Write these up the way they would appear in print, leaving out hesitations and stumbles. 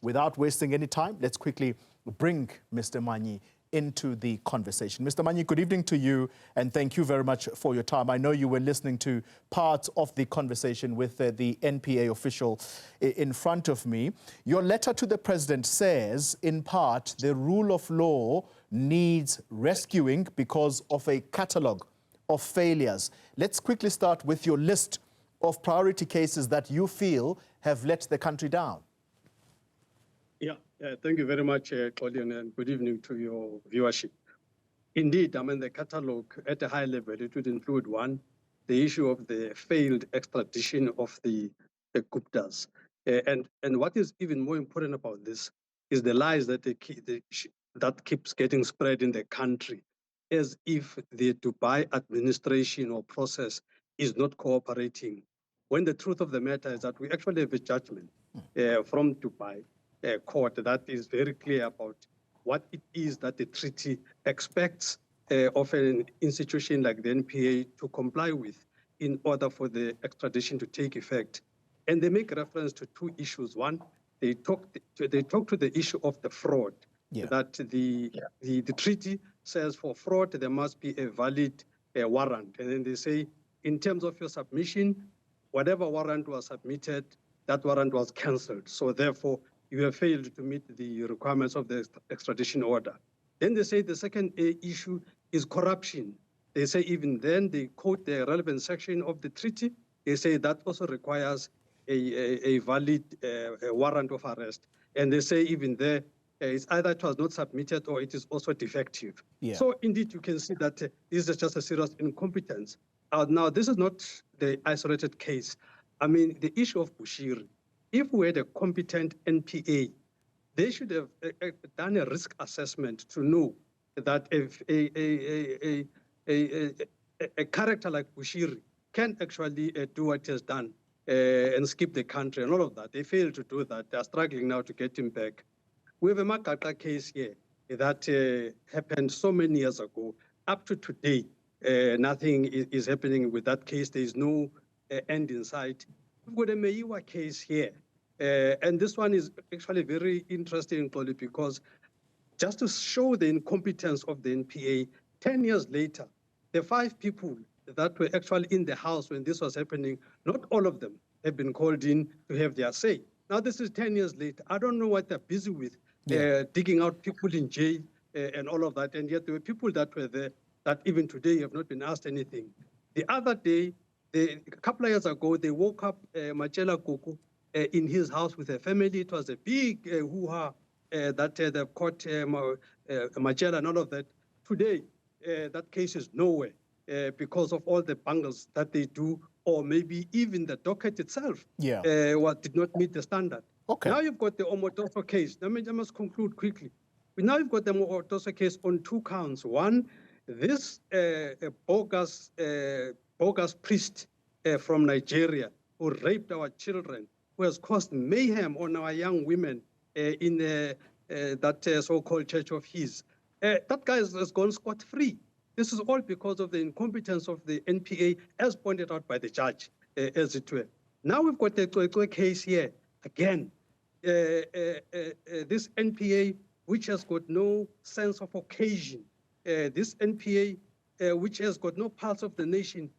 Without wasting any time, let's quickly bring Mr. Manyi into the conversation. Mr. Manyi, good evening to you, and thank you very much for your time. I know you were listening to parts of the conversation with the NPA official in front of me. Your letter to the president says, in part, the rule of law needs rescuing because of a catalogue of failures. Let's quickly start with your list of priority cases that you feel have let the country down. Thank you very much, Claudian, and good evening to your viewership. Indeed, I mean, the catalogue at a high level, it would include one, the issue of the failed extradition of the Guptas. And what is even more important about this is the lies that that keeps getting spread in the country, as if the Dubai administration or process is not cooperating, when the truth of the matter is that we actually have a judgment from Dubai court that is very clear about what it is that the treaty expects of an institution like the NPA to comply with in order for the extradition to take effect. And they make reference to two issues. One, they talk to the issue of the fraud, that the treaty says for fraud there must be a valid warrant. And then they say, in terms of your submission, whatever warrant was submitted, that warrant was cancelled. So therefore, you have failed to meet the requirements of the extradition order. Then they say the second issue is corruption. They say even then, they quote the relevant section of the treaty. They say that also requires a valid warrant of arrest. And they say even there, it's either it was not submitted or it is also defective. So indeed, you can see that this is just a serious incompetence. Now, this is not the isolated case. I mean, the issue of Bushiri, if we had a competent NPA, they should have done a risk assessment to know that if a character like Bushiri can actually do what he has done and skip the country and all of that. They failed to do that. They are struggling now to get him back. We have a Makaka case here that happened so many years ago. Up to today, nothing is happening with that case. There is no end in sight. We've got a Meyiwa case here. And this one is actually very interesting, Claudia, because just to show the incompetence of the NPA, 10 years later, the 5 people that were actually in the house when this was happening, not all of them have been called in to have their say. Now, this is 10 years later. I don't know what they're busy with, digging out people in jail and all of that. And yet there were people that were there that even today have not been asked anything. The other day, a couple of years ago, they woke up Machela Koko in his house with a family. It was a big hoo-ha that they caught Machela and all of that. Today, that case is nowhere because of all the bangles that they do, or maybe even the docket itself did not meet the standard. Now you've got the Omotoso case. I must conclude quickly. Now you've got the Omotoso case on 2 counts. One, this bogus priest from Nigeria who raped our children, who has caused mayhem on our young women in that so-called church of his. That guy has gone scot-free. This is all because of the incompetence of the NPA, as pointed out by the judge, as it were. Now we've got the case here. Again, this NPA, which has got no sense of occasion, this NPA, which has got no pulse of the nation,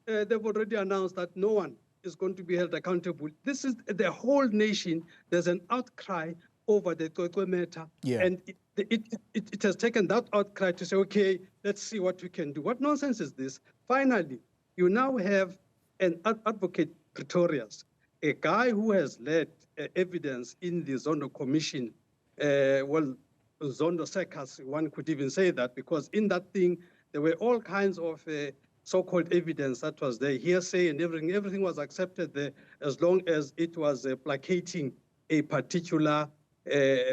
they've already announced that no one is going to be held accountable. This is the whole nation. There's an outcry over the Kwekwe matter. And it has taken that outcry to say, okay, let's see what we can do. What nonsense is this? Finally, you now have an advocate, Pretorius, a guy who has led evidence in the Zondo Commission. Zondo Circus, one could even say that, because in that thing, there were all kinds of so-called evidence that was there, hearsay and everything. Everything was accepted there as long as it was placating a particular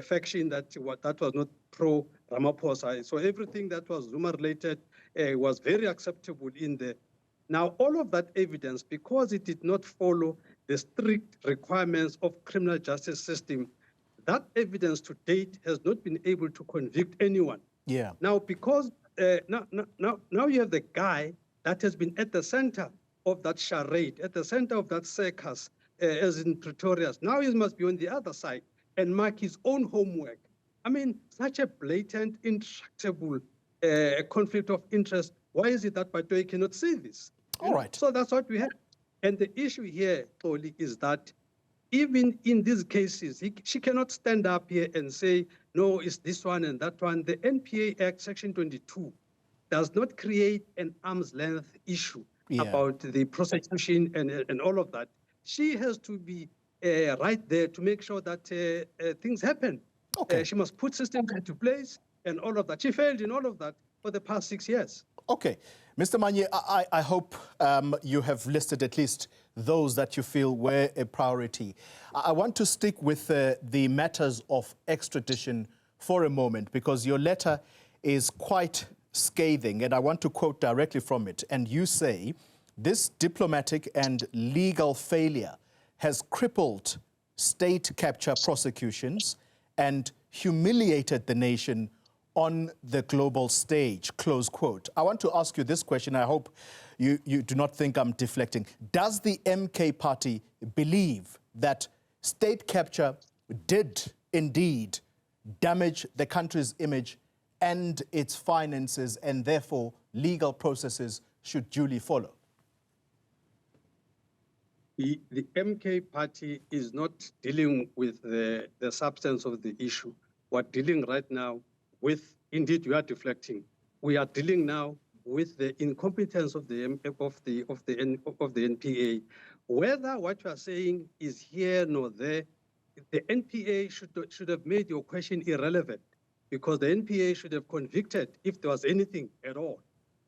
faction that was not pro-Ramaphosa. So everything that was Zuma-related was very acceptable in there. Now, all of that evidence, because it did not follow the strict requirements of criminal justice system, that evidence to date has not been able to convict anyone. Now, because now you have the guy that has been at the center of that charade, at the center of that circus, as in Pretorius. Now he must be on the other side and mark his own homework. I mean, such a blatant, intractable conflict of interest. Why is it that Batohi cannot see this? All right. So that's what we have. And the issue here, Toli, is that even in these cases, she cannot stand up here and say, no, it's this one and that one. The NPA Act, Section 22, does not create an arm's length issue about the prosecution and all of that. She has to be right there to make sure that things happen. Okay. She must put systems into place and all of that. She failed in all of that for the past 6 years. Okay. Mr. Manyi, I hope you have listed at least those that you feel were a priority. I want to stick with the matters of extradition for a moment, because your letter is quite scathing, and I want to quote directly from it. And you say, this diplomatic and legal failure has crippled state capture prosecutions and humiliated the nation on the global stage, close quote. I want to ask you this question. I hope you do not think I'm deflecting. Does the MK party believe that state capture did indeed damage the country's image and its finances, and therefore legal processes should duly follow? The MK party is not dealing with the substance of the issue. We're dealing right now with, indeed, you are deflecting. We are dealing now with the incompetence of the NPA. Whether what you are saying is here nor there, the NPA should have made your question irrelevant, because the NPA should have convicted if there was anything at all,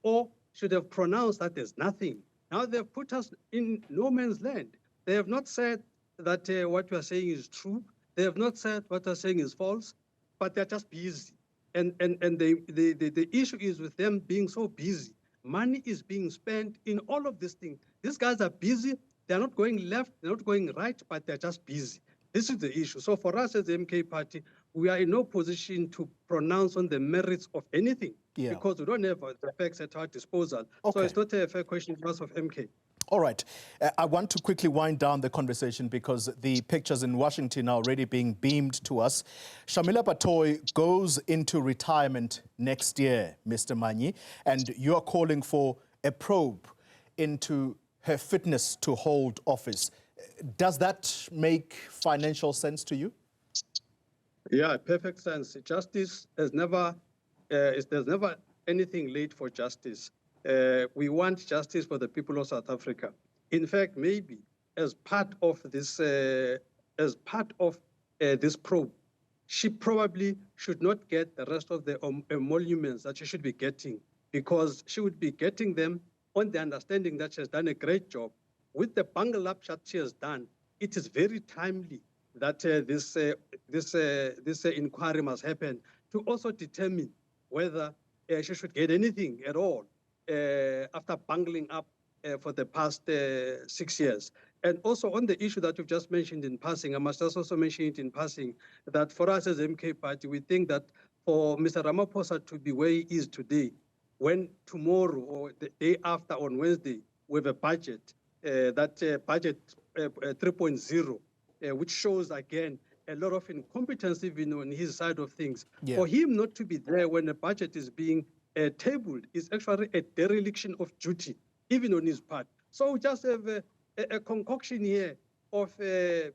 or should have pronounced that there's nothing. Now they've put us in no man's land. They have not said that what you are saying is true. They have not said what you are saying is false, but they're just busy. And the issue is with them being so busy. Money is being spent in all of these things. These guys are busy. They're not going left, they're not going right, but they're just busy. This is the issue. So for us as the MK party, we are in no position to pronounce on the merits of anything, because we don't have the facts at our disposal. Okay. So it's not a fair question for us of MK. All right. I want to quickly wind down the conversation, because the pictures in Washington are already being beamed to us. Shamila Batohi goes into retirement next year, Mr. Manyi, and you are calling for a probe into her fitness to hold office. Does that make financial sense to you? Yeah, perfect sense. Justice has never, there's never anything late for justice. We want justice for the people of South Africa. In fact, maybe as part of this, this probe, she probably should not get the rest of the emoluments that she should be getting, because she would be getting them on the understanding that she has done a great job. With the bungle up that she has done, it is very timely that this inquiry must happen to also determine whether she should get anything at all after bungling up for the past 6 years. And also on the issue that you've just mentioned in passing, I must also mention it in passing, that for us as MK party, we think that for Mr. Ramaphosa to be where he is today, when tomorrow or the day after on Wednesday, we have a budget, budget 3.0, which shows again a lot of incompetence even on his side of things. For him not to be there when the budget is being tabled is actually a dereliction of duty, even on his part. So we just have a concoction here of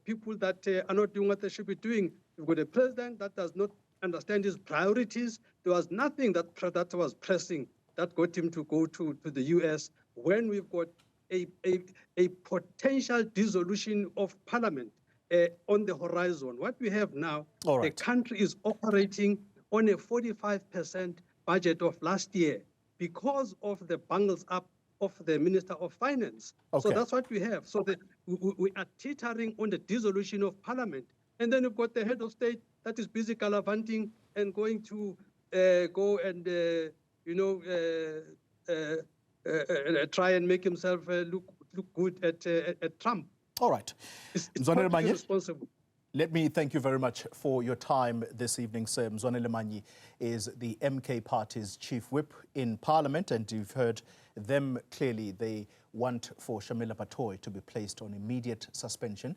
people that are not doing what they should be doing. We've got a president that does not understand his priorities. There was nothing that was pressing that got him to go to the US, when we've got a potential dissolution of parliament on the horizon. What we have now, the country is operating on a 45% budget of last year because of the bungles up of the Minister of Finance. So that's what we have. So we are teetering on the dissolution of parliament. And then we've got the head of state that is busy gallivanting and going to go and, try and make himself look good at Trump. All right. It's irresponsible. Let me thank you very much for your time this evening, sir. Mzwanele Manyi is the MK Party's chief whip in Parliament, and you've heard them clearly. They want for Shamila Batohi to be placed on immediate suspension.